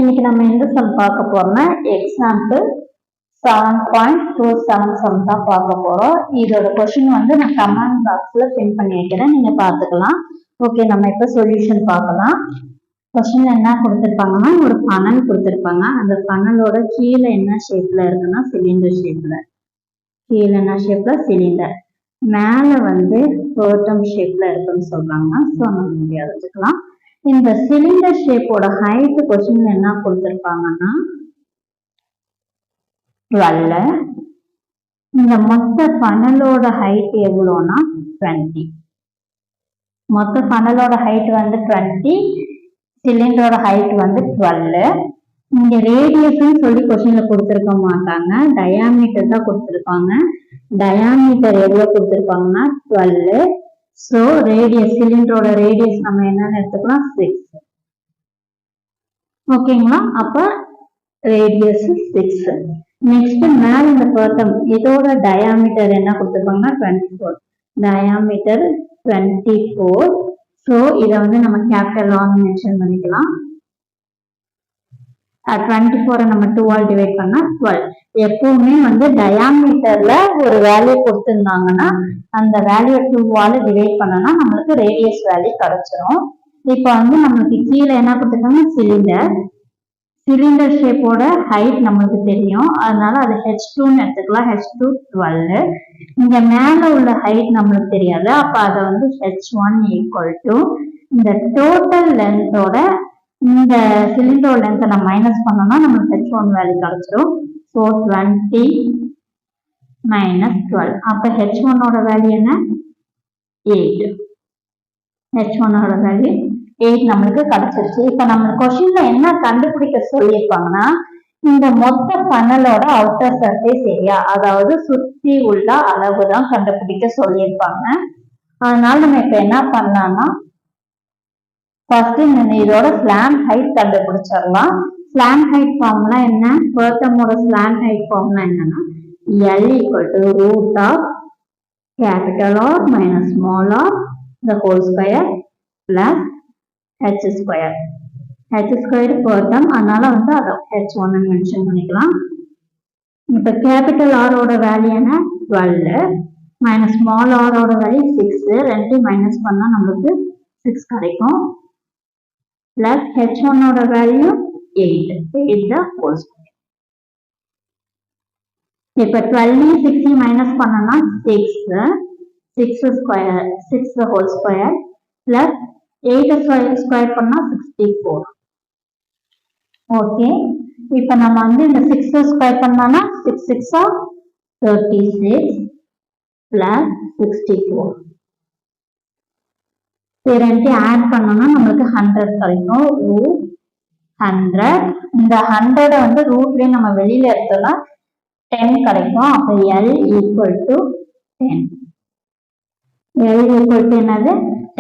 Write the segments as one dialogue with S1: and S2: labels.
S1: இன்னைக்கு நம்ம எந்த சம் பார்க்க போறோம்னா எக்ஸாம்பிள் 7.277 தான் பார்க்க போறோம். இதோட கொஸ்டின் வந்து நான் கமெண்ட் பாக்ஸ்ல பின் பண்ணி வைக்கிறேன், நீங்க பார்த்துக்கலாம். ஓகே, நம்ம இப்ப சொல்யூஷன் பார்க்கலாம். கொஸ்டின் என்ன கொடுத்துருப்பாங்கன்னா, ஒரு ஃபனல் கொடுத்துருப்பாங்க. அந்த ஃபனலோட கீழே என்ன ஷேப்ல இருக்குன்னா சிலிண்டர் ஷேப்ல, கீழே என்ன ஷேப்ல சிலிண்டர், மேல வந்து பேர்டம் ஷேப்ல இருக்குன்னு சொல்றாங்க. ஸோ நம்ம இங்க அறிஞ்சுக்கலாம். இந்த சிலிண்டர் ஷேப்போட ஹைட் கொஸ்டின்ல என்ன கொடுத்துருப்பாங்கன்னா 12. இந்த மொத்த ஃபனலோட ஹைட் எவ்வளோனா 20. மொத்த ஃபனலோட ஹைட் வந்து 20, சிலிண்டரோட ஹைட் வந்து 12. இங்க ரேடியஸ்ன்னு சொல்லி கொஸ்டின்ல கொடுத்துருக்க மாட்டாங்க, டயாமீட்டர் தான் கொடுத்துருப்பாங்க. டயாமீட்டர் எவ்வளவு கொடுத்துருப்பாங்கன்னா 12. ஸோ ரேடியஸ், சிலிண்டரோட ரேடியஸ் நம்ம என்னன்னு எடுத்துக்கலாம் 6. ஓகேங்களா, அப்ப ரேடியஸ் 6. நெக்ஸ்ட் மேல இந்த பர்டம், இதோட டயாமீட்டர் என்ன கொடுத்துருப்பாங்கன்னா 24. டயாமீட்டர் 24. ஸோ இதை வந்து நம்ம கேபிட்டல் ஆன் மென்ஷன் பண்ணிக்கலாம். 24 நம்ம 2 டிவைட் பண்ணா 12. எப்பவுமே வந்து டயாமீட்டர்ல ஒரு வேல்யூ கொடுத்திருந்தாங்கன்னா அந்த வேல்யூ 2 டிவைட் பண்ணனா நம்மளுக்கு ரேடியஸ் வேல்யூ கிடைச்சிரும். இப்போ வந்து நம்மளுக்கு கீழே என்ன கொடுத்துருக்காங்க சிலிண்டர், சிலிண்டர் ஷேப்போட ஹைட் நம்மளுக்கு தெரியும், அதனால அது H2ன்னு எடுத்துக்கலாம். H2 12. இங்க மேல உள்ள ஹைட் நம்மளுக்கு தெரியாது, அப்ப அதை வந்து H1 ஈக்குவல் டு இந்த டோட்டல் லென்த்தோட இந்த சிலிண்டரோட லென்த்தை நம்ம மைனஸ் பண்ணோம்னா நம்மளுக்கு H1 வேல்யூ கிடைச்சிடும். So 20 minus 12. அப்ப H1 ஓட வேல்யூ என்ன 8. H1 ஓட வேல்யூ 8 நம்மளுக்கு கிடைச்சிருச்சு. இப்ப நம்ம கொஸ்டின்ல என்ன கண்டுபிடிக்க சொல்லியிருப்பாங்கன்னா இந்த மொத்த ஃபனலோட அவுட்டர் சர்ஃபேஸ் ஏரியா, அதாவது சுத்தி உள்ள அளவு தான் கண்டுபிடிக்க சொல்லியிருப்பாங்க. அதனால நம்ம இப்ப என்ன பண்ணலாம்னா ஃபர்ஸ்ட் இதோட ஸ்லாண்ட் ஹைட் கண்டுபிடிச்சிடலாம். ஸ்லாண்ட் ஹைட் ஃபார்முலா என்ன, பர்டமோட ஸ்லாண்ட் ஹைட் ஃபார்முலா என்னன்னா L equal to root of capital R minus small R the whole square plus H square. H square பர்டம், அதனால வந்து அதை H1 மென்ஷன் பண்ணிக்கலாம். இப்ப கேபிட்டல் ஆரோட வேல்யூ என்ன 12 மைனஸ் ஸ்மால் ஆரோட வேல்யூ 6. ரெண்டு மைனஸ் பண்ணா நம்மளுக்கு 6 கிடைக்கும். plus H1 ஓட வேல்யூ 8. 8 the whole square. இப்ப 12 6 மைனஸ் பண்ணனா 6. 6 square, 6 the whole square plus 8 square பண்ணா 64. ஓகே, இப்ப நம்ம வந்து இந்த 6 ஸ்கொயர் பண்ணனா 6 6 36 plus 64. ரெண்டு ஆட் பண்ணோம்னா நம்மளுக்கு 100 கிடைக்கும். ரூட் 100. இந்த 100 வந்து ரூட்லயே நம்ம வெளியில எடுத்தோம்னா 10 கிடைக்கும். அப்ப L equal to 10. L equal to என்னது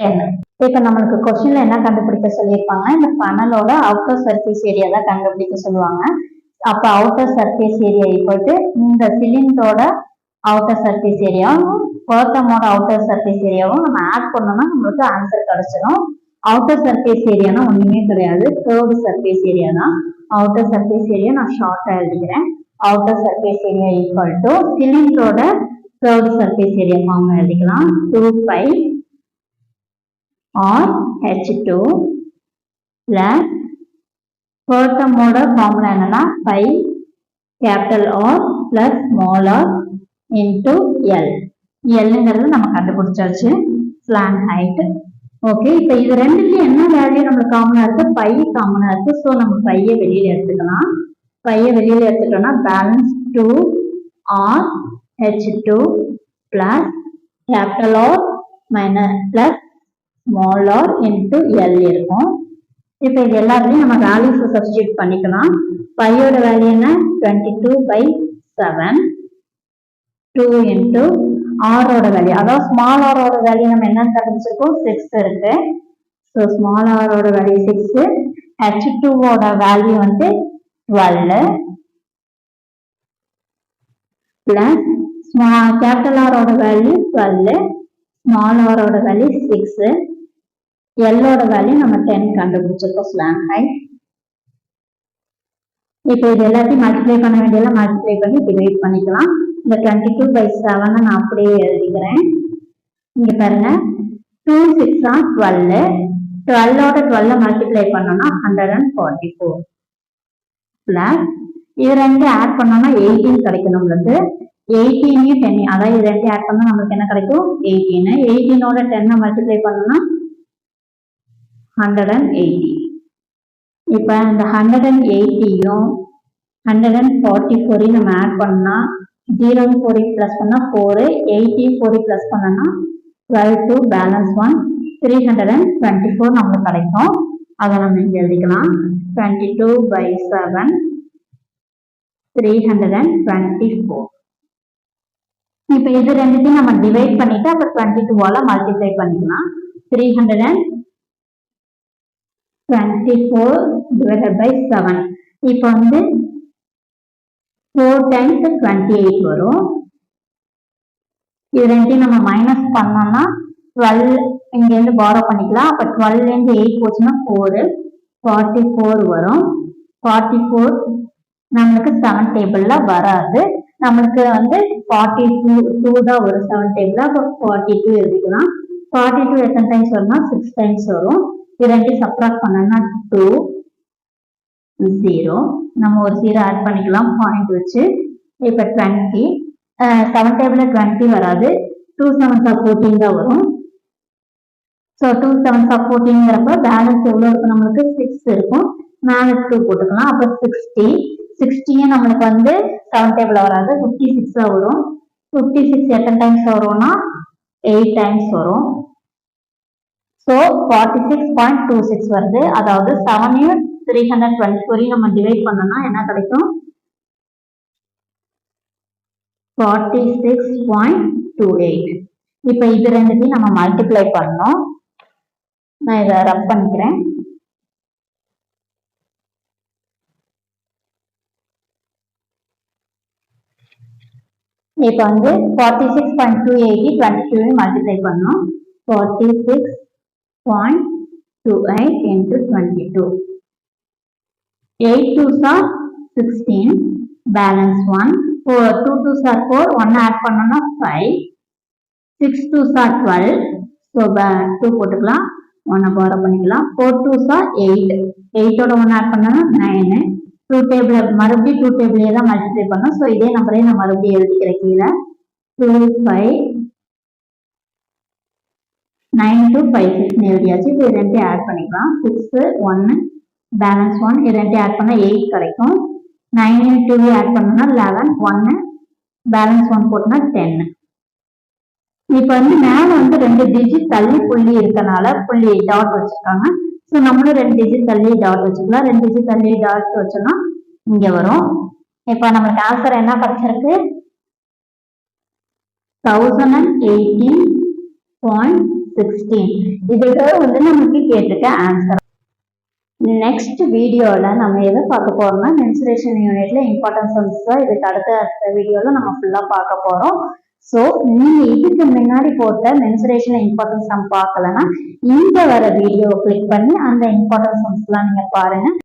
S1: 10. இப்ப நம்மளுக்கு கொஸ்டின்ல என்ன கண்டுபிடிக்க சொல்லியிருப்பாங்க, இந்த ஃபனலோட அவுட்டர் சர்ஃபேஸ் ஏரியா தான் கண்டுபிடிக்க சொல்லுவாங்க. அப்ப outer surface area equal to இந்த சிலிண்டரோட அவுட்டர் சர்ஃபேஸ் ஏரியாவும் பர்டமோட அவுட்டர் சர்ஃபேஸ் ஏரியாவும் நம்ம ஆட் பண்ணோம்னா நம்மளுக்கு ஆன்சர் கிடைச்சிடும். அவுட்டர் சர்ஃபேஸ் ஏரியானா ஒண்ணுமே கிடையாது, கர்வ்டு சர்ஃபேஸ் ஏரியா தான். அவுட்டர் சர்ஃபேஸ் ஏரியா நான் ஷார்ட்டா எழுதிக்கிறேன். Outer surface area equal to சிலிண்டரோட கர்வ்டு சர்ஃபேஸ் ஏரியா ஃபார்ம் எழுதிக்கலாம். 2 பை ஆர் H2 பிளஸ் பர்டமோட ஃபார்முலா என்னன்னா pi capital R plus small R into L. எல்ங்கிறது நம்ம கண்டுபிடிச்சாச்சு, ஸ்லாண்ட் ஹைட். ஓகே, இப்ப இது ரெண்டுலயும் என்ன வேல்யூ நம்மளுக்கு காமனா இருக்கு, பை காமனா இருக்கு. ஸோ நம்ம பையை வெளியில எடுத்துக்கலாம். பையை வெளியில எடுத்துட்டோம்னா balance 2 R H2 plus capital R minus plus small R into L இருக்கும். இப்ப இது எல்லாத்துலயும் நம்ம வேல்யூஸ் சப்ஸ்டிட்யூட் பண்ணிக்கலாம். பையோட வேல்யூ என்ன 22/7. 2 இன்டு ஆரோட வேல்யூ, அதாவது ஸ்மால் ஆரோட வேல்யூ நம்ம என்னன்னு கண்டுபிடிச்சிருக்கோம் 6 இருக்கு. ஸோ ஸ்மால் ஆரோட வேல்யூ 6. H2 ஓட வேல்யூ வந்து 12 பிளஸ் கேபிட்டல் ஆரோட வேல்யூ 12, ஸ்மால் ஆரோட வேல்யூ 6, எல்லோட வேல்யூ நம்ம 10 கண்டுபிடிச்சிருக்கோம் ஸ்லாண்ட் ஹைட். இப்போ இது எல்லாத்தையும் மல்டிப்ளை பண்ண வேண்டியதெல்லாம் மல்டிப்ளை பண்ணி டிவைட் பண்ணிக்கலாம். இந்த 22/7 நான் அப்படியே எழுதிக்கிறேன். இங்க பாருங்க 2 6 12, 12ஓட 12 மல்டிப்ளை பண்ணோம்னா 144 பிளஸ் இது ரெண்டு ஆட் பண்ணோம்னா 18 கிடைக்கும் நம்மளுக்கு. 18 10, அதாவது இது ரெண்டு ஆட் பண்ணா நம்மளுக்கு என்ன கிடைக்கும் 18. 18ஓட 10 மல்டிப்ளை பண்ணோம்னா 180. இப்ப இந்த 180யும் 144 நம்ம ஆட் பண்ணா 0 4 பிளஸ் பண்ணா 4, 80 4 பிளஸ் பண்ணா 12 to balance 1 324 நமக்கு கிடைக்கும். அதை நம்ம இங்க எழுதிக்கலாம். 22/7 324. இப்ப இது ரெண்டுத்தையும் நம்ம டிவைட் பண்ணிட்டு அப்ப 22ஆல மல்டிப்ளை பண்ணிக்கலாம். 324 divided by 7. இப்ப வந்து 4 times 28 வரும். இது ரெண்டையும் நம்ம மைனஸ் பண்ணோம்னா 12 இங்க இருந்து borrow பண்ணிக்கலாம். அப்ப 12 ல இருந்து 8 போச்சுன்னா 4 44 வரும். 44 நம்மளுக்கு 7 டேபிள்ல வராது. நம்மளுக்கு வந்து 42 தான் வரும் 7 டேபிள்ல. அப்ப 42 எழுதிக்கலாம். 42 எத்தனை டைம்ஸ் வரும்னா 6 டைம்ஸ் வரும். இது ரெண்டையும் சப்ட்ராக்ட் பண்ணோம்னா 2 0. நம்ம ஒரு 0 ஆட் பண்ணிக்கலாம் பாயிண்ட் வச்சு. இப்ப 20 7 டேபிள்ல 20 வராது. 2 7s are 14 தான் வரும். ஸோ 2 7s are 14ங்கிறப்ப பேலன்ஸ் எவ்வளவு இருக்கும் நம்மளுக்கு 6 இருக்கும். மேல 2 போட்டுக்கலாம். அப்ப 60 நம்மளுக்கு வந்து 7 டேபிள்ல வராது. 56 தான் வரும். 56 எத்தனை டைம்ஸ் வரும்னா 8 டைம்ஸ் வரும். ஸோ 46.26 வருது. அதாவது 7யும் 324 நம்ம டிவைட் பண்ணோம்னா என்ன கிடைக்கும் 46.28. இப்ப இது ரெண்டுத்தையும் நம்ம மல்டிப்ளை பண்ணோம். நான் இதை ரப் பண்ணிக்கிறேன். இப்ப வந்து 46.28 22 மல்டிப்ளை பண்ணோம். 46.28 into 22. 8 2s are 16, balance 1. 2 2s are 4, 1 add பண்ணோம்னா 5. 6 2s are 12, so 2 போட்டுக்கலாம். 1 borrow பண்ணிக்கலாம். 4 2s are 8, 8ஓட 1 ஆட் பண்ணோம்னா 9. 2 டேபிள் மறுபடியும் 2 டேபிளே தான் மல்டிப்ளை பண்ணோம். ஸோ இதே நம்பரே நான் மறுபடியும் எழுதிக்கிறேன் கீழே. 2 5 9 2 5 6 எழுதியாச்சு. இது ரெண்டையும் ஆட் பண்ணிக்கலாம். 6 1 பேலன்ஸ் 1, இது ரெண்டையும் ஆட் பண்ணா 8 கிடைக்கும். 9 2 ஆட் பண்ணோம்னா 11, 1 பேலன்ஸ் 1 போட்டோம்னா 10. இப்ப வந்து மேல வந்து 2 டிஜிட் தள்ளி புள்ளி இருக்கனால புள்ளி டாட் வச்சிருக்காங்க. ஸோ நம்மளும் 2 டிஜிட் தள்ளி டாட் வச்சுக்கலாம். 2 டிஜிட் தள்ளி டாட் வச்சோம்னா இங்க வரும். இப்ப நம்மளுக்கு ஆன்சர் என்ன கிடைச்சிருக்கு 1018.16. இதுதான் வந்து நமக்கு கேட்டிருக்க ஆன்சர். நெக்ஸ்ட் வீடியோல நம்ம எதை பார்க்க போறோம்னா மென்சுரேஷன் யூனிட்ல இம்பார்ட்டன்ட் சம்ஸ் தான். இதுக்கு அடுத்த வீடியோல நம்ம ஃபுல்லா பார்க்க போறோம். ஸோ நீங்க இதுக்கு முன்னாடி போட்ட மென்சுரேஷன் இம்பார்ட்டன்ட் சம் பார்க்கலன்னா இந்த வர வீடியோ கிளிக் பண்ணி அந்த இம்பார்ட்டன்ட் சம்ஸ் எல்லாம் நீங்க பாருங்க.